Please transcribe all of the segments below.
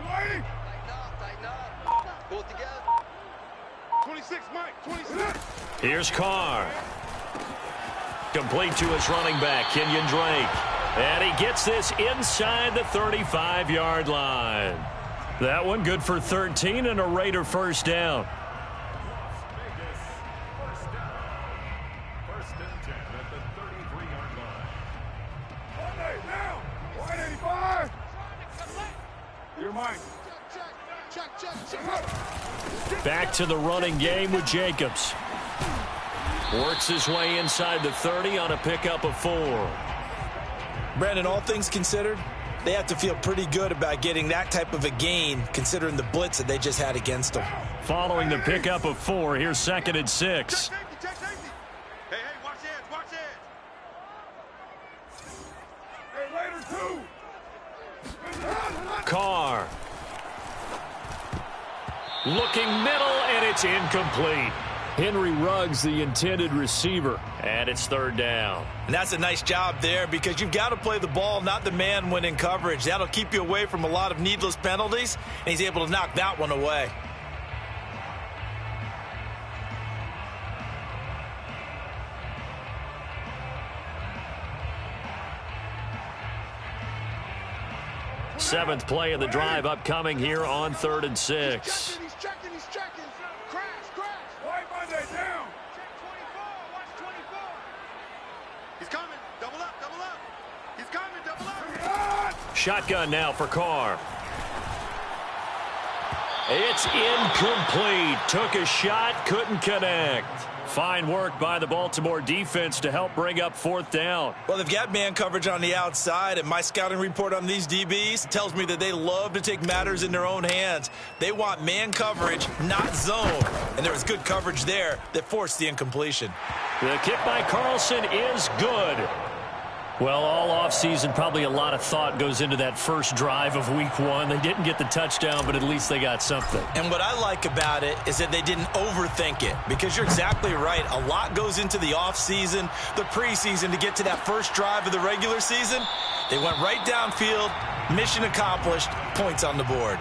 waiting. Tighten up. Pull it together. 26, Mike. 26. Here's Carr. Complete to his running back, Kenyon Drake. And he gets this inside the 35-yard line. That one good for 13 and a Raider first down. First and 10 at the 33-yard line. Monday, now. 185. You're mine. Check. Back to the running game with Jacobs. Works his way inside the 30 on a pickup of 4. Brandon, all things considered, they have to feel pretty good about getting that type of a gain considering the blitz that they just had against them. Following the pickup of 4, here's 2nd and 6. Check safety. Hey, watch it. Watch it. Hey, later, 2. Carr. Looking middle, and it's incomplete. Henry Ruggs, the intended receiver, and it's 3rd down. And that's a nice job there because you've got to play the ball, not the man when in coverage. That'll keep you away from a lot of needless penalties, and he's able to knock that one away. Seventh play of the drive upcoming here on 3rd and 6. He's checking. Crash. White Monday, down. Check 24. Watch 24. He's coming. Double up. He's coming. Double up. Shotgun now for Carr. It's incomplete. Took a shot, couldn't connect. Fine work by the Baltimore defense to help bring up 4th down. Well, they've got man coverage on the outside, and my scouting report on these DBs tells me that they love to take matters in their own hands. They want man coverage, not zone. And there was good coverage there that forced the incompletion. The kick by Carlson is good. Well, all offseason, probably a lot of thought goes into that first drive of week 1. They didn't get the touchdown, but at least they got something. And what I like about it is that they didn't overthink it, because you're exactly right. A lot goes into the offseason, the preseason to get to that first drive of the regular season. They went right downfield, mission accomplished, points on the board.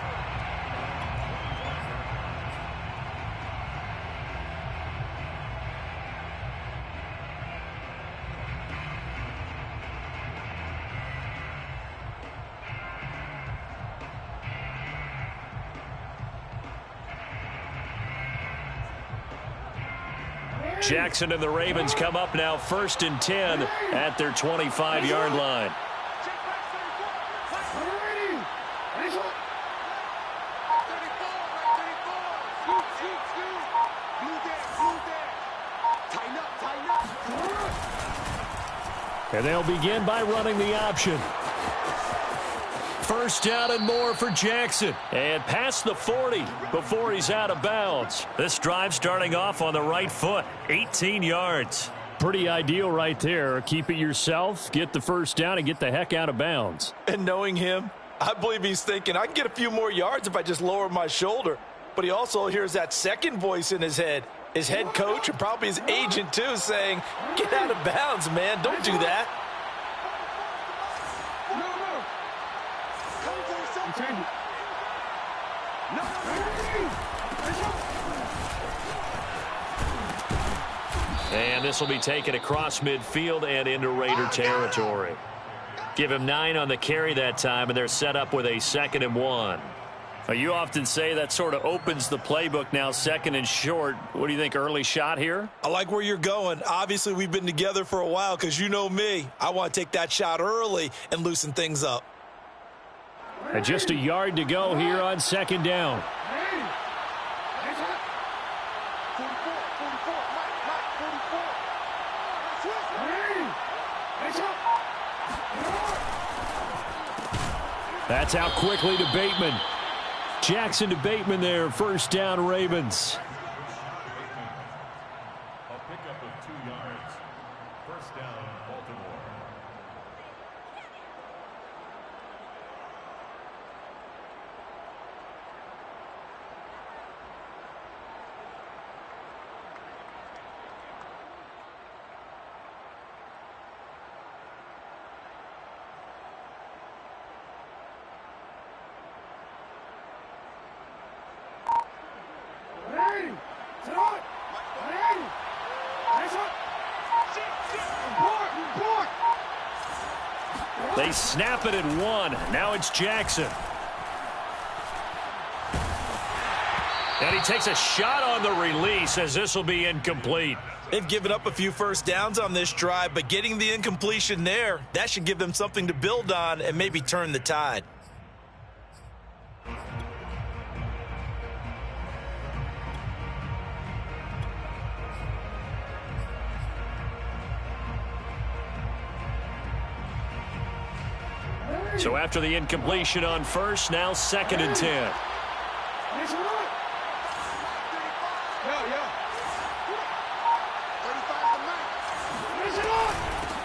Jackson and the Ravens come up now 1st and 10 at their 25-yard line. And they'll begin by running the option. First down and more for Jackson. And past the 40 before he's out of bounds. This drive starting off on the right foot. 18 yards. Pretty ideal right there. Keep it yourself, get the first down, and get the heck out of bounds. And knowing him, I believe he's thinking, I can get a few more yards if I just lower my shoulder. But he also hears that second voice in his head. His head coach and probably his agent, too, saying, get out of bounds, man. Don't do that. And this will be taken across midfield and into Raider territory. Give him 9 on the carry that time, and they're set up with a 2nd and 1. Now, you often say that sort of opens the playbook now, 2nd and short. What do you think, early shot here? I like where you're going. Obviously, we've been together for a while because you know me. I want to take that shot early and loosen things up. And just a yard to go here on 2nd down. That's out quickly to Bateman. Jackson to Bateman there. First down, Ravens. A pickup of 2 yards. First down, Baltimore. snap it at 1. Now it's Jackson. And he takes a shot on the release as this will be incomplete. They've given up a few first downs on this drive, but getting the incompletion there, that should give them something to build on and maybe turn the tide. So after the incompletion on first, now 2nd and 10.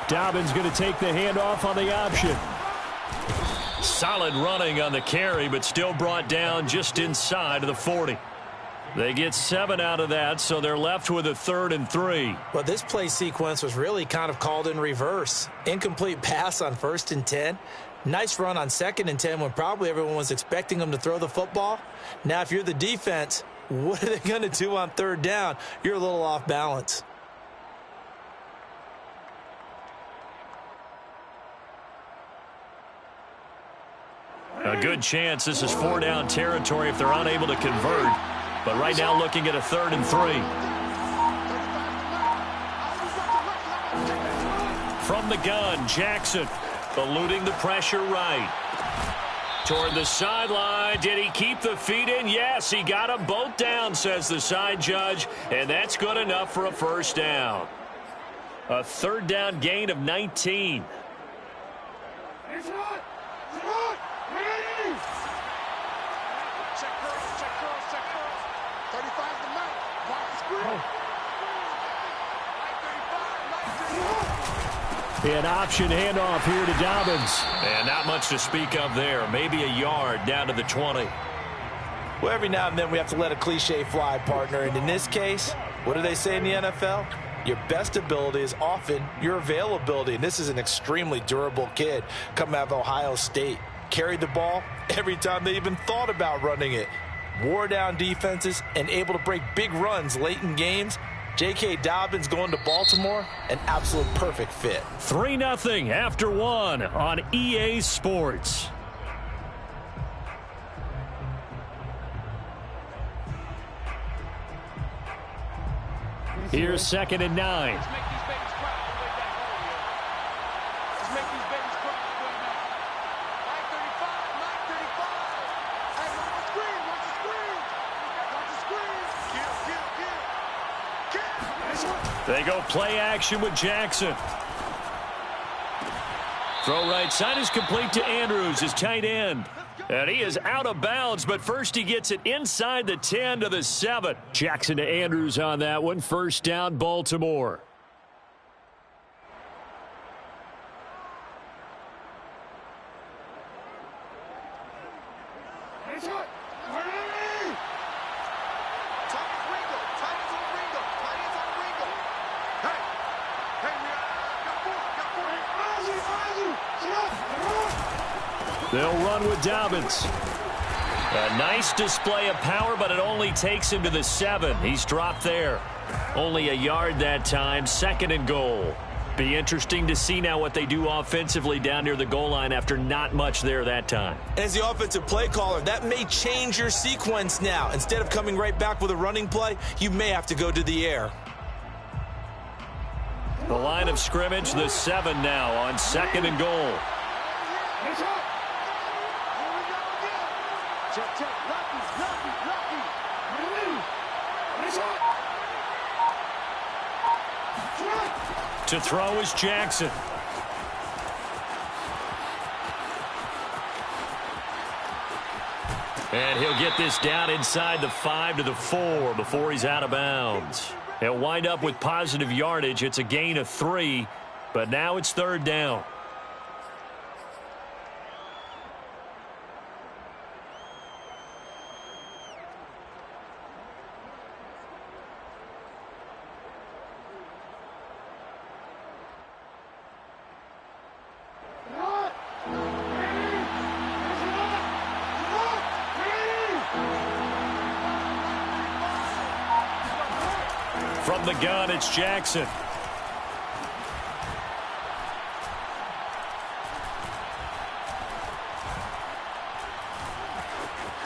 Dobbins going to take the handoff on the option. Solid running on the carry, but still brought down just inside of the 40. They get 7 out of that, so they're left with a 3rd and 3. Well, this play sequence was really kind of called in reverse. Incomplete pass on 1st and 10. Nice run on 2nd and 10 when probably everyone was expecting them to throw the football. Now, if you're the defense, what are they going to do on 3rd down? You're a little off balance. A good chance this is 4-down territory if they're unable to convert. But right now looking at a 3rd and 3. From the gun, Jackson eluding the pressure right. Toward the sideline. Did he keep the feet in? Yes, he got them both down, says the side judge. And that's good enough for a 1st down. A 3rd down gain of 19. An option handoff here to Dobbins. And not much to speak of there. Maybe a yard down to the 20. Well, every now and then we have to let a cliche fly, partner. And in this case, what do they say in the NFL? Your best ability is often your availability. And this is an extremely durable kid coming out of Ohio State. Carried the ball every time they even thought about running it. Wore down defenses and able to break big runs late in games. J.K. Dobbins going to Baltimore, an absolute perfect fit. 3-0 after 1 on EA Sports. Here's 2nd and 9. They go play action with Jackson. Throw right side is complete to Andrews, his tight end. And he is out of bounds, but first he gets it inside the 10 to the 7. Jackson to Andrews on that one. 1st down, Baltimore. They'll run with Dobbins. A nice display of power, but it only takes him to the 7. He's dropped there. Only a yard that time. 2nd and goal. Be interesting to see now what they do offensively down near the goal line after not much there that time. As the offensive play caller, that may change your sequence now. Instead of coming right back with a running play, you may have to go to the air. The line of scrimmage, the 7 now on 2nd and goal. To throw is Jackson. And he'll get this down inside the 5 to the 4 before he's out of bounds. He'll wind up with positive yardage. It's a gain of 3, but now it's 3rd down. From the gun, it's Jackson.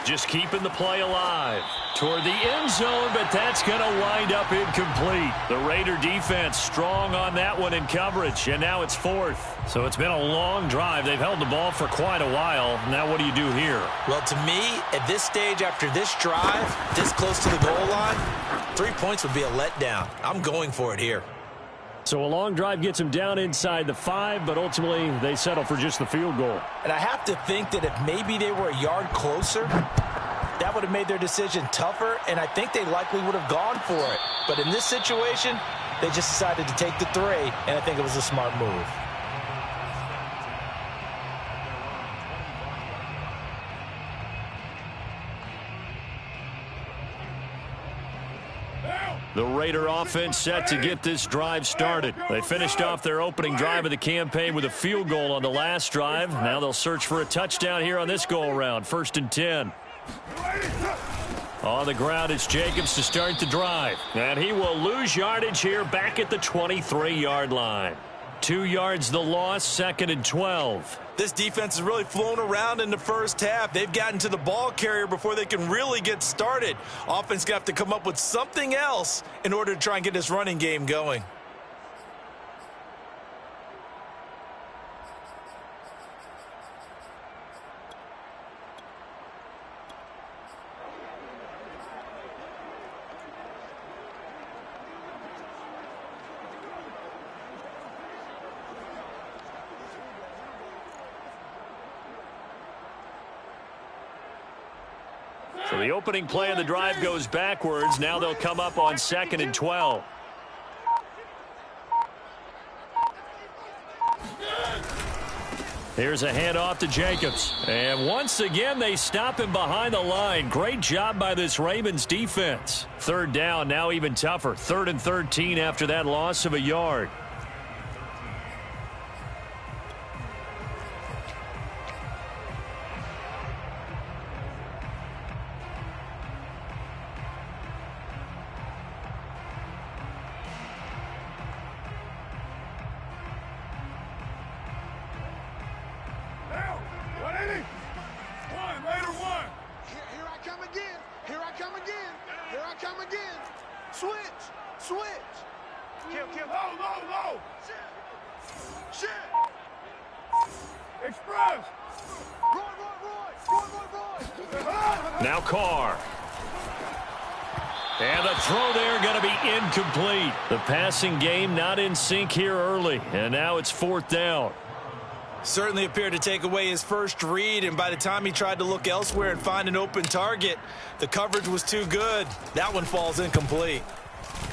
just keeping the play alive. Toward the end zone, but that's going to wind up incomplete. The Raider defense strong on that one in coverage, and now it's 4th. So it's been a long drive. They've held the ball for quite a while. Now what do you do here? Well, to me, at this stage after this drive, this close to the goal line, 3 points would be a letdown. I'm going for it here. So a long drive gets them down inside the 5, but ultimately they settle for just the field goal. And I have to think that if maybe they were a yard closer, that would have made their decision tougher, and I think they likely would have gone for it. But in this situation, they just decided to take the 3, and I think it was a smart move. The Raider offense set to get this drive started. They finished off their opening drive of the campaign with a field goal on the last drive. Now they'll search for a touchdown here on this go-around. 1st and 10. On the ground, it's Jacobs to start the drive. And he will lose yardage here back at the 23-yard line. 2 yards the loss, 2nd and 12. This defense has really flown around in the first half. They've gotten to the ball carrier before they can really get started. Offense got to come up with something else in order to try and get this running game going. So the opening play of the drive goes backwards. Now they'll come up on 2nd and 12. Here's a handoff to Jacobs. And once again, they stop him behind the line. Great job by this Ravens defense. 3rd down, now even tougher. 3rd and 13 after that loss of a yard. Now Carr. And the throw there going to be incomplete. The passing game not in sync here early. And now it's 4th down. Certainly appeared to take away his first read, and by the time he tried to look elsewhere and find an open target, the coverage was too good. That one falls incomplete.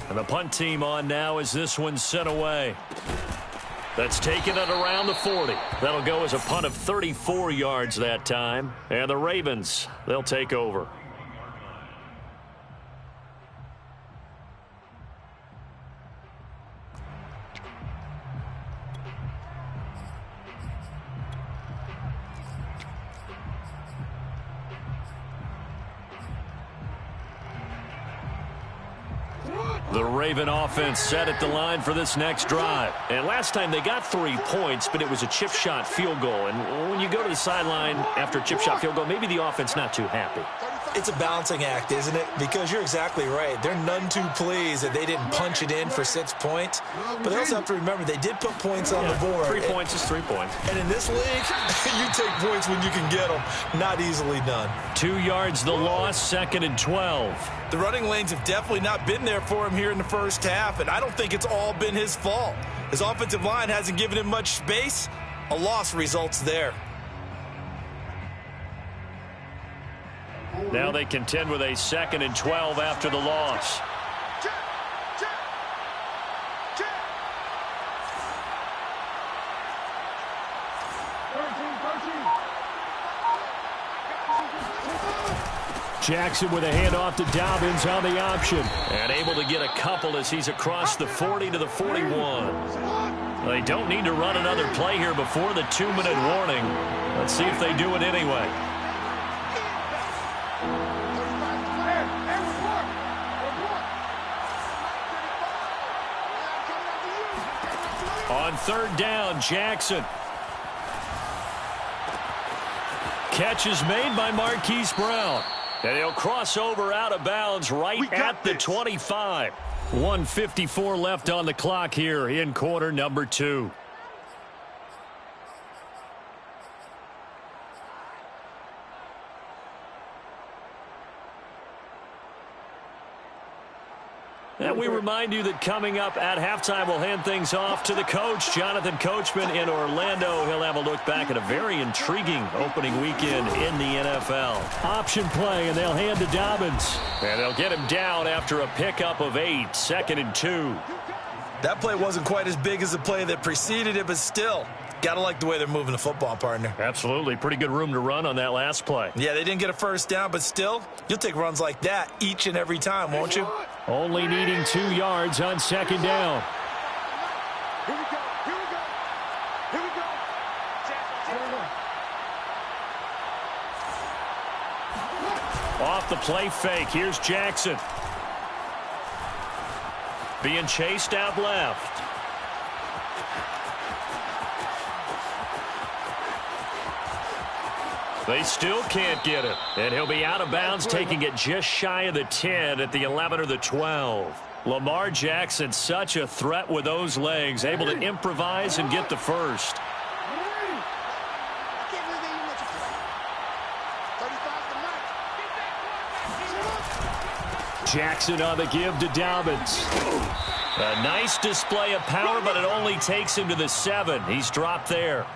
And the punt team on now as this one's sent away. That's taken it around the 40. That'll go as a punt of 34 yards that time. And the Ravens, they'll take over. The Raven offense set at the line for this next drive. And last time they got 3 points, but it was a chip shot field goal. And when you go to the sideline after a chip shot field goal, maybe the offense not too happy. It's a balancing act, isn't it? Because you're exactly right. They're none too pleased that they didn't punch it in for 6 points. But they also have to remember they did put points on the board. 3 points is 3 points. And in this league, you take points when you can get them. Not easily done. 2 yards the loss, 2nd and 12. The running lanes have definitely not been there for him here in the first half, and I don't think it's all been his fault. His offensive line hasn't given him much space. A loss results there. Now they contend with a 2nd and 12 after the loss. Jackson with a handoff to Dobbins on the option. And able to get a couple as he's across the 40 to the 41. They don't need to run another play here before the 2-minute warning. Let's see if they do it anyway. On 3rd down, Jackson. catch is made by Marquise Brown. And he'll cross over out of bounds right at the 25. 1:54 left on the clock here in quarter number 2. And we remind you that coming up at halftime, we'll hand things off to the coach, Jonathan Coachman in Orlando. He'll have a look back at a very intriguing opening weekend in the NFL. Option play, and they'll hand to Dobbins. And they'll get him down after a pickup of 8, 2nd and 2. That play wasn't quite as big as the play that preceded it, but still, got to like the way they're moving the football, partner. Absolutely. Pretty good room to run on that last play. Yeah, they didn't get a first down, but still, you'll take runs like that each and every time, won't you? Only needing 2 yards on 2nd down. Here we go. Here we go. Here we go. Off the play fake. Here's Jackson. Being chased out left. They still can't get it. And he'll be out of bounds, taking it just shy of the 10 at the 11 or the 12. Lamar Jackson, such a threat with those legs, able to improvise and get the first. Jackson on the give to Dobbins. A nice display of power, but it only takes him to the 7. He's dropped there.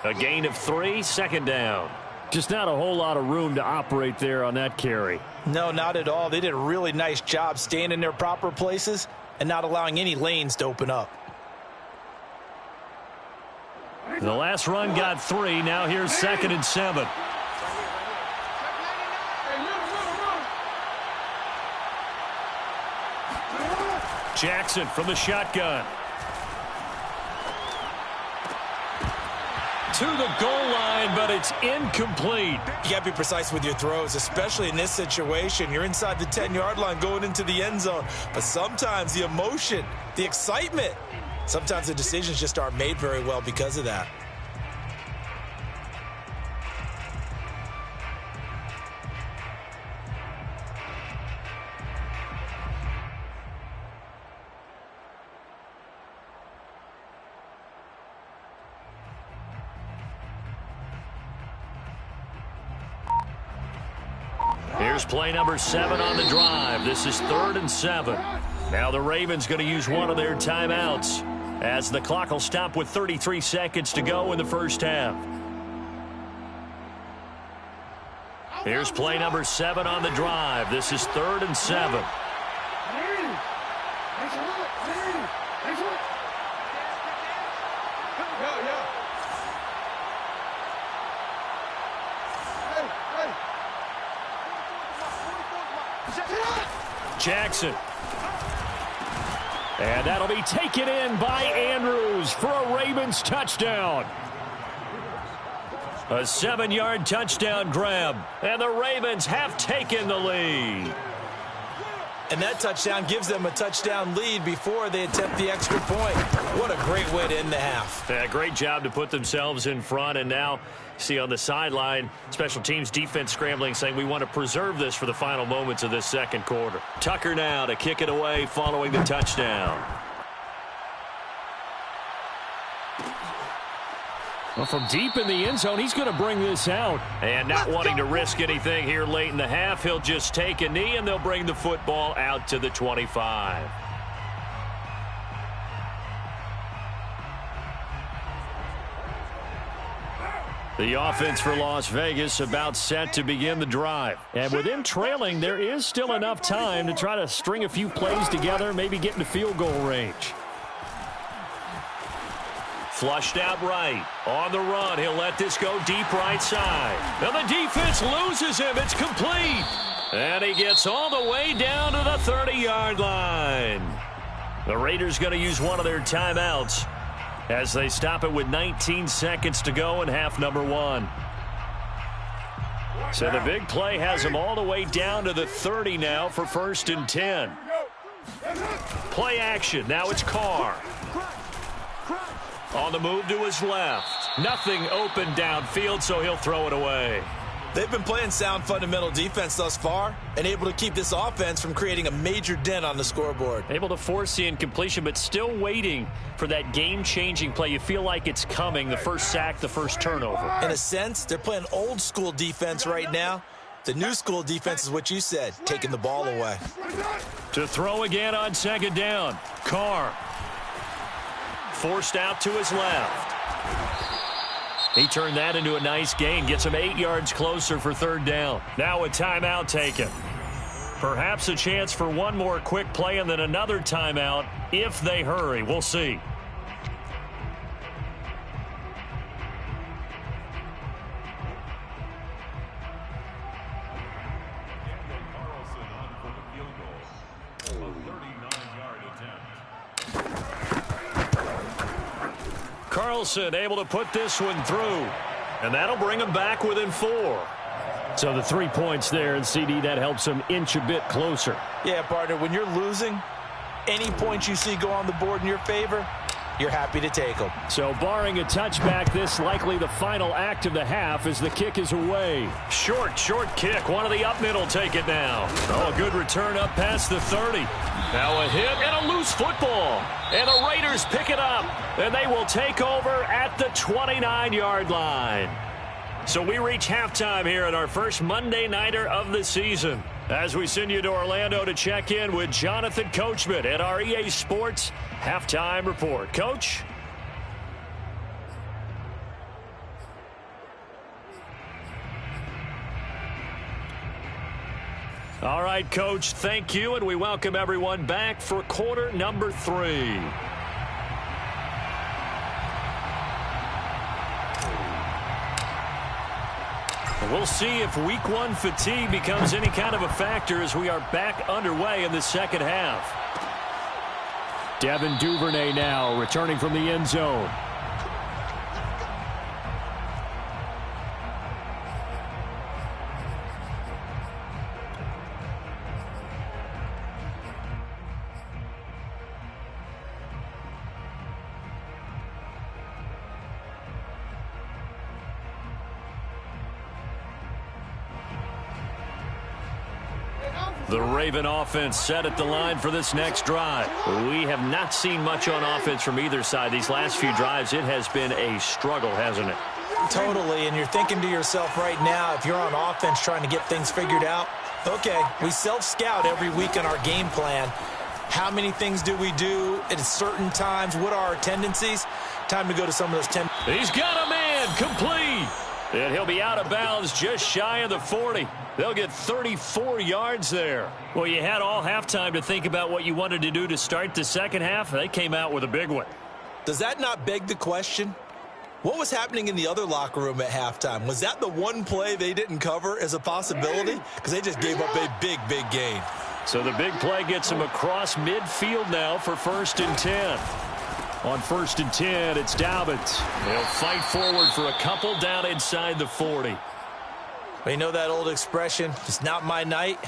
A gain of 3, 2nd down. Just not a whole lot of room to operate there on that carry. No, not at all. They did a really nice job staying in their proper places and not allowing any lanes to open up. The last run got 3. Now here's 2nd and 7. Jackson from the shotgun. To the goal line, but it's incomplete. You got to be precise with your throws, especially in this situation. You're inside the 10-yard line going into the end zone. But sometimes the emotion, the excitement, sometimes the decisions just aren't made very well because of that. Here's play number 7 on the drive. This is 3rd and 7. Now the Ravens going to use one of their timeouts as the clock will stop with 33 seconds to go in the first half. Here's play number 7 on the drive. This is 3rd and 7. Jackson. And that'll be taken in by Andrews for a Ravens touchdown. A 7-yard touchdown grab. And the Ravens have taken the lead. And that touchdown gives them a touchdown lead before they attempt the extra point. What a great way to end the half. Yeah, great job to put themselves in front. And now, see on the sideline, special teams defense scrambling, saying we want to preserve this for the final moments of this second quarter. Tucker now to kick it away following the touchdown. Well, from deep in the end zone, he's going to bring this out. And not wanting to risk anything here late in the half, he'll just take a knee, and they'll bring the football out to the 25. The offense for Las Vegas about set to begin the drive. And with them trailing, there is still enough time to try to string a few plays together, maybe get into field goal range. Flushed out right. On the run, he'll let this go deep right side. Now the defense loses him. It's complete. And he gets all the way down to the 30-yard line. The Raiders going to use one of their timeouts as they stop it with 19 seconds to go in half number 1. So the big play has him all the way down to the 30 now for 1st and 10. Play action. Now it's Carr. On the move to his left. Nothing open downfield, so he'll throw it away. They've been playing sound fundamental defense thus far and able to keep this offense from creating a major dent on the scoreboard. Able to force the incompletion, but still waiting for that game-changing play. You feel like it's coming, the first sack, the first turnover. In a sense, they're playing old-school defense right now. The new school defense is what you said, taking the ball away. To throw again on second down. Carr. Forced out to his left. He turned that into a nice gain. Gets him 8 yards closer for third down. Now a timeout taken. Perhaps a chance for one more quick play and then another timeout if they hurry. We'll see. Carlson able to put this one through. And that'll bring him back within 4. So the 3 points there, and CD, that helps him inch a bit closer. Yeah, partner, when you're losing, any points you see go on the board in your favor, you're happy to take them. So barring a touchback, this likely the final act of the half as the kick is away. Short kick. One of the up middle take it now. Oh, a good return up past the 30. Now a hit and a loose football. And the Raiders pick it up. And they will take over at the 29-yard line. So we reach halftime here at our first Monday Nighter of the season. As we send you to Orlando to check in with Jonathan Coachman at our EA Sports Halftime Report. Coach? All right, Coach, thank you, and we welcome everyone back for quarter number 3. We'll see if week 1 fatigue becomes any kind of a factor as we are back underway in the second half. Devin Duvernay now returning from the end zone. The Raven offense set at the line for this next drive. We have not seen much on offense from either side. These last few drives, it has been a struggle, hasn't it? Totally, and you're thinking to yourself right now, if you're on offense trying to get things figured out, okay, we self-scout every week in our game plan. How many things do we do at certain times? What are our tendencies? Time to go to some of those tendencies. He's got a man, complete. And he'll be out of bounds just shy of the 40. They'll get 34 yards there. Well, you had all halftime to think about what you wanted to do to start the second half. They came out with a big one. Does that not beg the question? What was happening in the other locker room at halftime? Was that the one play they didn't cover as a possibility? Because they just gave up a big gain. So the big play gets them across midfield now for 1st and 10. On 1st and 10, it's Dobbins. They'll fight forward for a couple down inside the 40. Well, you know that old expression, it's not my night.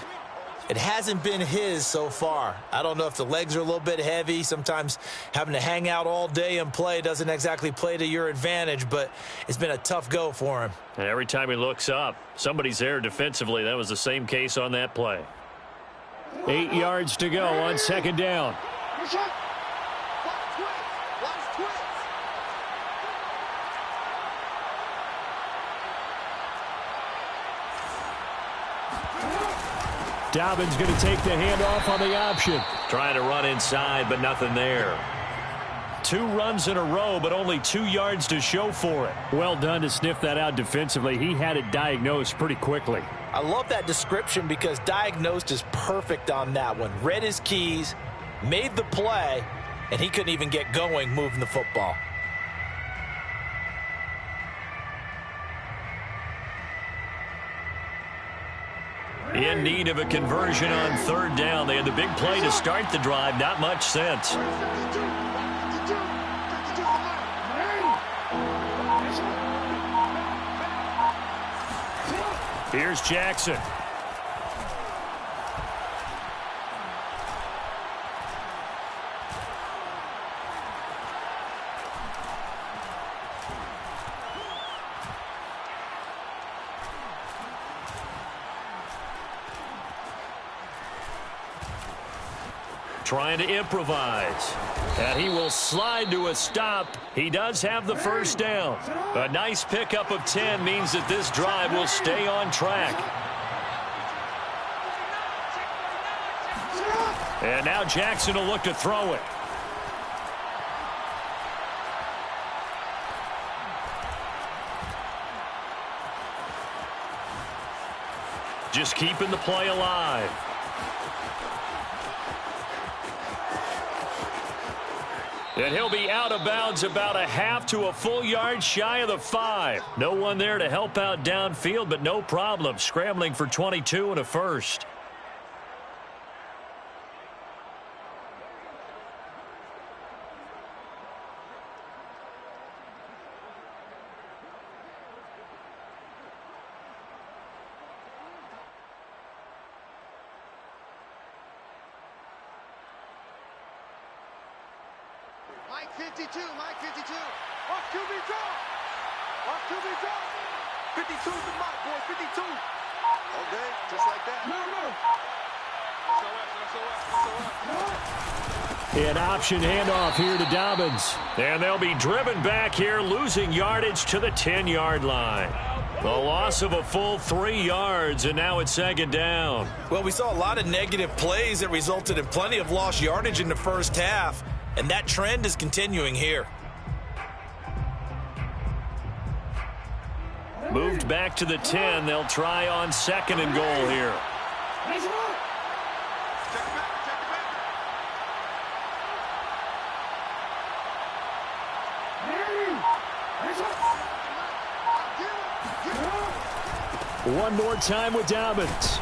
It hasn't been his so far. I don't know if the legs are a little bit heavy. Sometimes having to hang out all day and play doesn't exactly play to your advantage, but it's been a tough go for him. And every time he looks up, somebody's there defensively. That was the same case on that play. 8 yards to go on 2nd down. Dobbins going to take the handoff on the option. Trying to run inside, but nothing there. 2 runs in a row, but only 2 yards to show for it. Well done to sniff that out defensively. He had it diagnosed pretty quickly. I love that description because diagnosed is perfect on that one. Read his keys, made the play, and he couldn't even get going moving the football. In need of a conversion on 3rd down. They had the big play to start the drive. Not much sense. Here's Jackson. trying to improvise. And he will slide to a stop. He does have the first down. A nice pickup of 10 means that this drive will stay on track. And now Jackson will look to throw it. Just keeping the play alive. And he'll be out of bounds about a half to a full yard shy of the 5. No one there to help out downfield, but no problem. Scrambling for 22 and a first. Mike 52, Mike 52. Watch QB draw. Watch QB draw. 52's the mark, boy, 52. Okay, just like that. An option handoff here to Dobbins. And they'll be driven back here, losing yardage to the 10-yard line. The loss of a full 3 yards, and now it's second down. Well, we saw a lot of negative plays that resulted in plenty of lost yardage in the first half. And that trend is continuing here. Moved back to the 10. They'll try on second and goal here. One more time with Dobbins.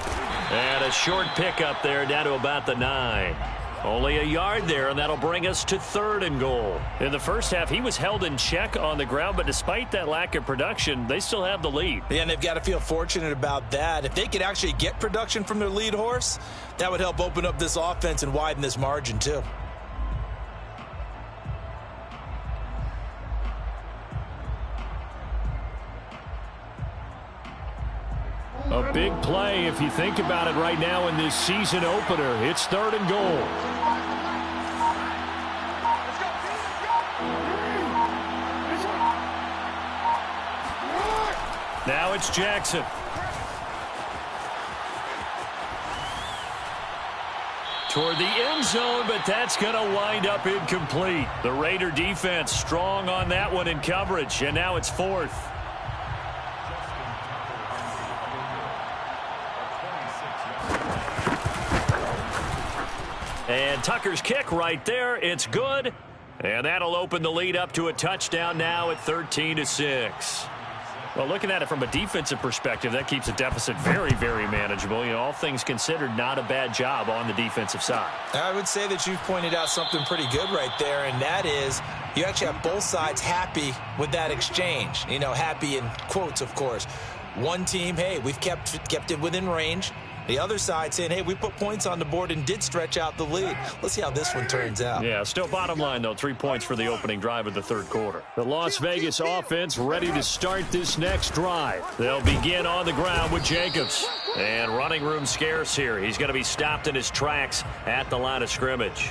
And a short pickup there down to about the 9. Only a yard there, and that'll bring us to third and goal. In the first half, he was held in check on the ground, but despite that lack of production, they still have the lead. Yeah, and they've got to feel fortunate about that. If they could actually get production from their lead horse, that would help open up this offense and widen this margin too. A big play if you think about it right now in this season opener. It's third and goal. Now it's Jackson. Toward the end zone, but that's going to wind up incomplete. The Raider defense strong on that one in coverage, and now it's fourth. And Tucker's kick right there. It's good. And that'll open the lead up to a touchdown now at 13-6. Well, looking at it from a defensive perspective, that keeps the deficit very, very manageable. You know, all things considered, not a bad job on the defensive side. I would say that you've pointed out something pretty good right there, and that is you actually have both sides happy with that exchange. You know, happy in quotes, of course. One team, hey, we've kept it within range. The other side saying, hey, we put points on the board and did stretch out the lead. Let's see how this one turns out. Yeah, still bottom line, though, 3 points for the opening drive of the third quarter. The Las Vegas offense ready to start this next drive. They'll begin on the ground with Jacobs. And running room scarce here. He's going to be stopped in his tracks at the line of scrimmage.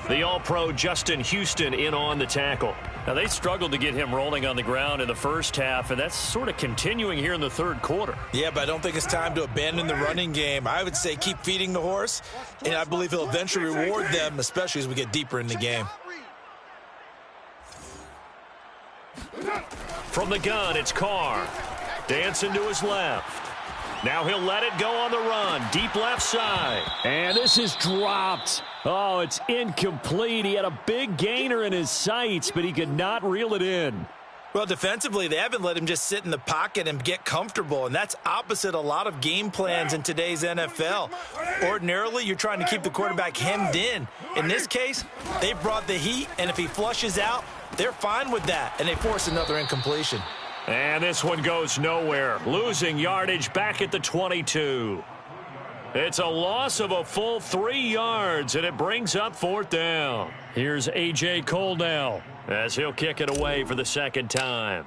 The All-Pro Justin Houston in on the tackle. Now, they struggled to get him rolling on the ground in the first half, and that's sort of continuing here in the third quarter. Yeah, but I don't think it's time to abandon the running game. I would say keep feeding the horse, and I believe he'll eventually reward them, especially as we get deeper in the game. From the gun, it's Carr. Dancing to his left. Now he'll let it go on the run. Deep left side. And this is dropped. Oh, it's incomplete. He had a big gainer in his sights, but he could not reel it in. Well, defensively, they haven't let him just sit in the pocket and get comfortable, and that's opposite a lot of game plans in today's NFL. Ordinarily, you're trying to keep the quarterback hemmed in. In this case, they brought the heat, and if he flushes out, they're fine with that, and they force another incompletion. And this one goes nowhere. Losing yardage back at the 22. It's a loss of a full 3 yards, and it brings up fourth down. Here's A.J. Cole now as he'll kick it away for the second time.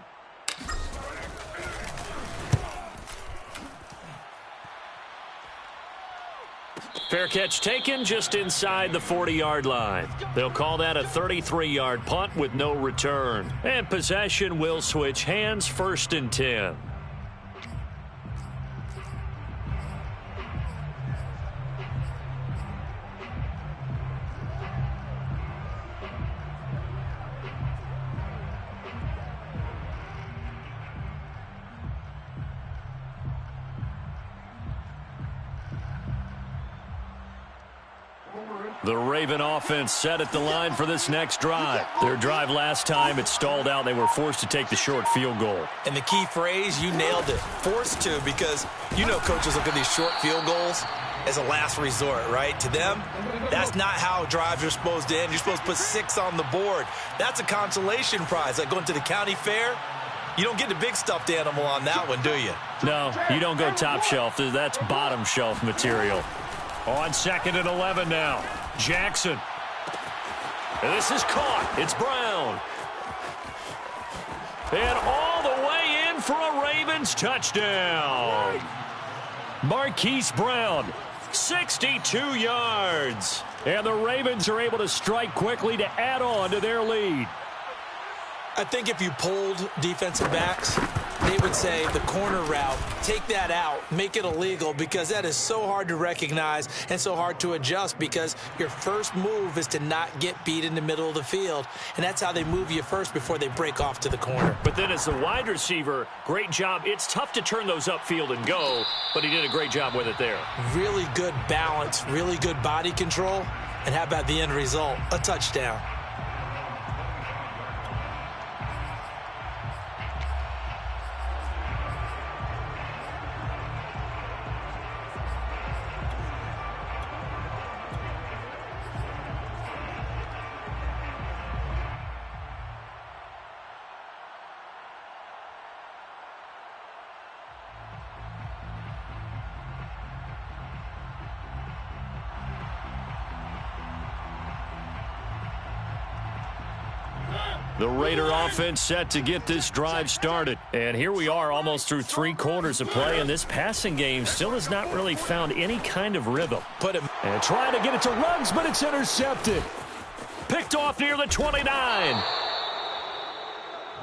Fair catch taken just inside the 40-yard line. They'll call that a 33-yard punt with no return. And possession will switch hands, 1st and 10. The Raven offense set at the line for this next drive. Their drive last time, it stalled out. They were forced to take the short field goal. And the key phrase, you nailed it, forced to, because you know coaches look at these short field goals as a last resort, right? To them, that's not how drives are supposed to end. You're supposed to put 6 on the board. That's a consolation prize, like going to the county fair. You don't get the big stuffed animal on that one, do you? No, you don't go top shelf. That's bottom shelf material. On 2nd and 11 now. Jackson. And this is caught. It's Brown. And all the way in for a Ravens touchdown. Marquise Brown, 62 yards. And the Ravens are able to strike quickly to add on to their lead. I think if you polled defensive backs, they would say the corner route, take that out, make it illegal, because that is so hard to recognize and so hard to adjust, because your first move is to not get beat in the middle of the field, and that's how they move you first before they break off to the corner. But then as the wide receiver, great job. It's tough to turn those upfield and go, but he did a great job with it there. Really good balance, really good body control, and how about the end result? A touchdown. The Raider offense set to get this drive started. And here we are almost through 3 quarters of play, and this passing game still has not really found any kind of rhythm. And trying to get it to Ruggs, but it's intercepted. Picked off near the 29.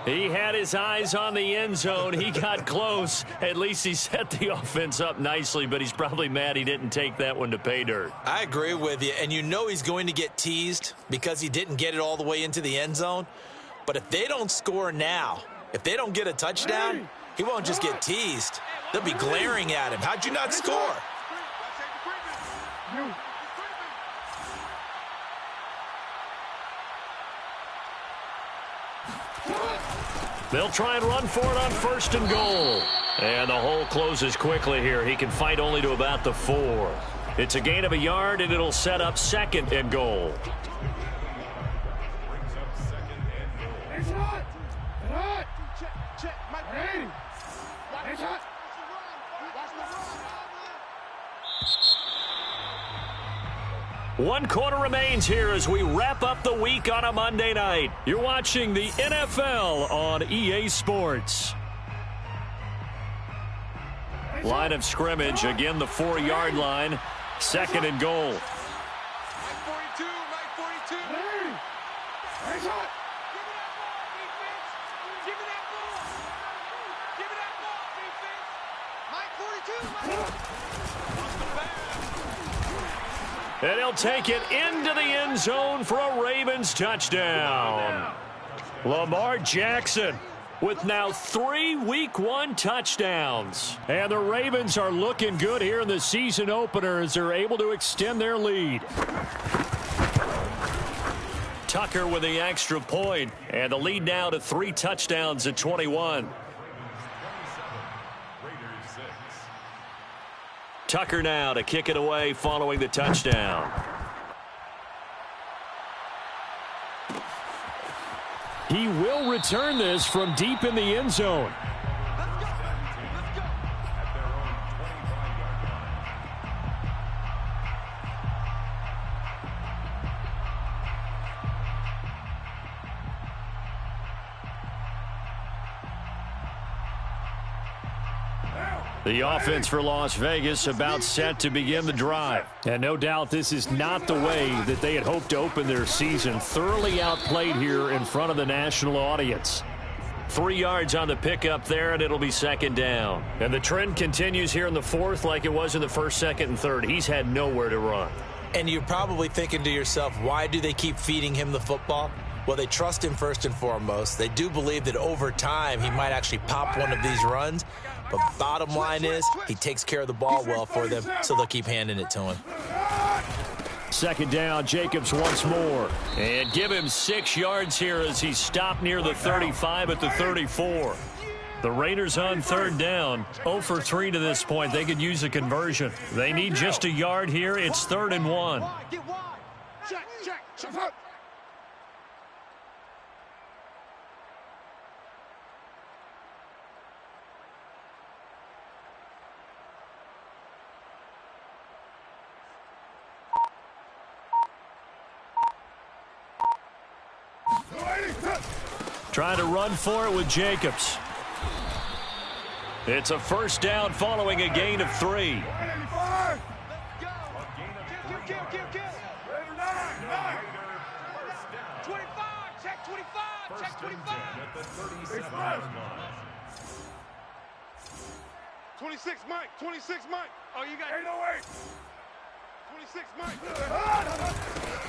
He had his eyes on the end zone. He got close. At least he set the offense up nicely, but he's probably mad he didn't take that one to pay dirt. I agree with you, and you know he's going to get teased because he didn't get it all the way into the end zone. But if they don't score now, if they don't get a touchdown, he won't just get teased. They'll be glaring at him. How'd you not score? They'll try and run for it on 1st and goal. And the hole closes quickly here. He can fight only to about the 4. It's a gain of a yard, and it'll set up 2nd and goal. One quarter remains here as we wrap up the week on a Monday night. You're watching the NFL on EA Sports. Line of scrimmage, again the 4-yard line, 2nd and goal. And he'll take it into the end zone for a Ravens touchdown. Lamar Jackson with now 3 Week 1 touchdowns. And the Ravens are looking good here in the season opener as they're able to extend their lead. Tucker with the extra point, and the lead now to 3 touchdowns at 21. Tucker now to kick it away following the touchdown. He will return this from deep in the end zone. The offense for Las Vegas about set to begin the drive. And no doubt this is not the way that they had hoped to open their season. Thoroughly outplayed here in front of the national audience. 3 yards on the pickup there, and it'll be second down. And the trend continues here in the fourth like it was in the first, second, and third. He's had nowhere to run. And you're probably thinking to yourself, why do they keep feeding him the football? Well, they trust him first and foremost. They do believe that over time he might actually pop one of these runs. But bottom line is he takes care of the ball well for them, so they'll keep handing it to him. Second down, Jacobs once more. And give him 6 yards here as he stopped near the 35 at the 34. The Raiders on third down, 0 for 3 to this point. They could use a conversion. They need just a yard here. It's 3rd and 1. Check, check, check. Trying to run for it with Jacobs. It's a first down following a gain of 3. Let's go. Kill. 25, check 25, check 25. 26, Mike, 26, Mike. Oh, you got 808. 26, Mike.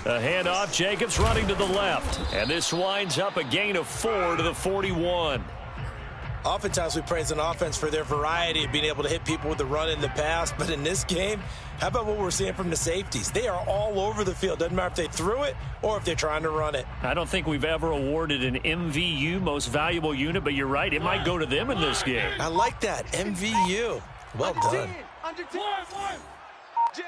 A handoff, Jacobs running to the left. And this winds up a gain of 4 to the 41. Oftentimes we praise an offense for their variety of being able to hit people with the run in the past. But in this game, how about what we're seeing from the safeties? They are all over the field. Doesn't matter if they threw it or if they're trying to run it. I don't think we've ever awarded an MVU, most valuable unit, but you're right. It might go to them in this game. I like that. MVU. Well done. Under 10. Jam.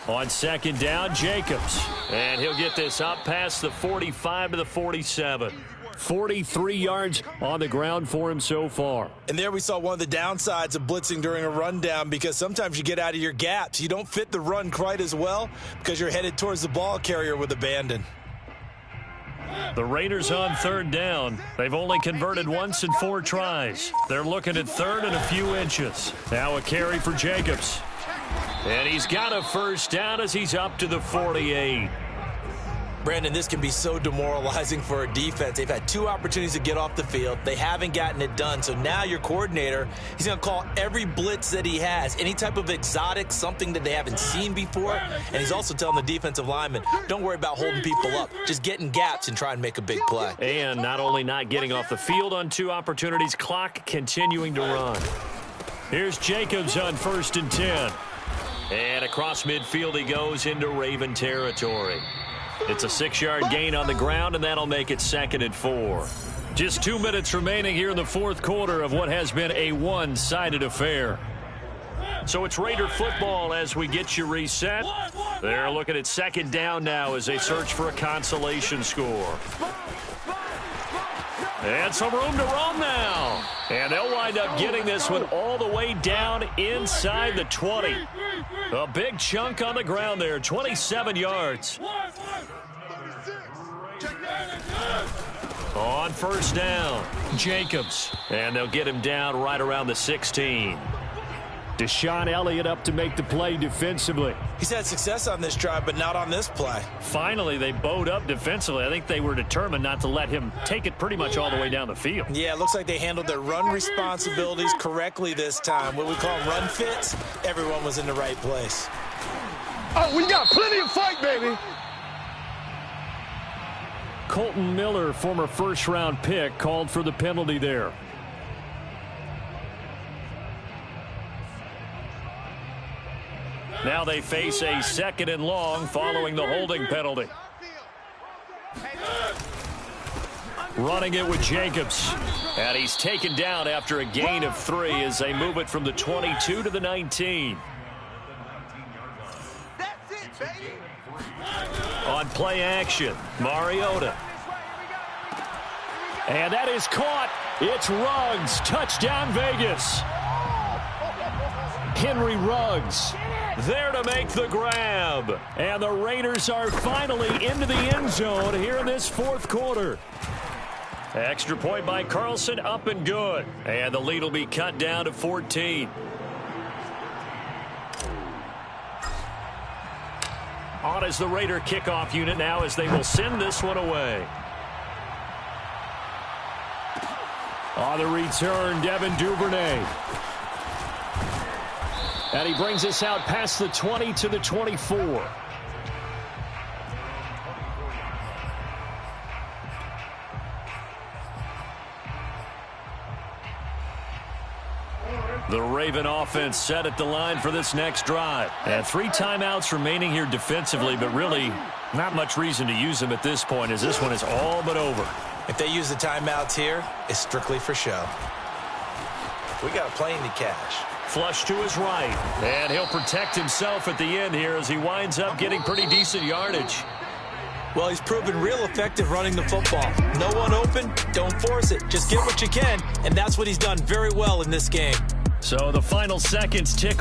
On second down, Jacobs. And he'll get this up past the 45 to the 47. 43 yards on the ground for him so far. And there we saw one of the downsides of blitzing during a rundown, because sometimes you get out of your gaps. You don't fit the run quite as well because you're headed towards the ball carrier with abandon. The Raiders on third down. They've only converted once in 4 tries. They're looking at third and a few inches. Now a carry for Jacobs. And he's got a first down as he's up to the 48. Brandon, this can be so demoralizing for a defense. They've had 2 opportunities to get off the field. They haven't gotten it done. So now your coordinator, he's going to call every blitz that he has, any type of exotic, something that they haven't seen before. And he's also telling the defensive lineman, don't worry about holding people up. Just get in gaps and try and make a big play. And not only not getting off the field on 2 opportunities, clock continuing to run. Here's Jacobs on 1st and 10. And across midfield he goes into Raven territory. It's a 6-yard gain on the ground, and that'll make it 2nd and 4. Just 2 minutes remaining here in the fourth quarter of what has been a one-sided affair. So it's Raider football as we get you reset. They're looking at second down now as they search for a consolation score. And some room to roam now. And they'll wind up getting this one all the way down inside the 20. A big chunk on the ground there, 27 yards. On first down, Jacobs. And they'll get him down right around the 16. Deshaun Elliott up to make the play defensively. He's had success on this drive, but not on this play. Finally, they bowed up defensively. I think they were determined not to let him take it pretty much all the way down the field. Yeah, it looks like they handled their run responsibilities correctly this time. What we call run fits, everyone was in the right place. Oh, we got plenty of fight, baby. Colton Miller, former first-round pick, called for the penalty there. Now they face a 2nd and long following the holding penalty. Running it with Jacobs. And he's taken down after a gain of 3 as they move it from the 22 to the 19. That's it, baby. On play action, Mariota. And that is caught. It's Ruggs. Touchdown, Vegas. Henry Ruggs there to make the grab. And the Raiders are finally into the end zone here in this fourth quarter. Extra point by Carlson, up and good. And the lead will be cut down to 14. On is the Raider kickoff unit now as they will send this one away. On the return, Devin Duvernay. And he brings us out past the 20 to the 24. The Raven offense set at the line for this next drive. And 3 timeouts remaining here defensively, but really not much reason to use them at this point as this one is all but over. If they use the timeouts here, it's strictly for show. We got a plane to cash. Flush to his right. And he'll protect himself at the end here as he winds up getting pretty decent yardage. Well, he's proven real effective running the football. No one open, don't force it. Just get what you can, and that's what he's done very well in this game. So the final seconds tick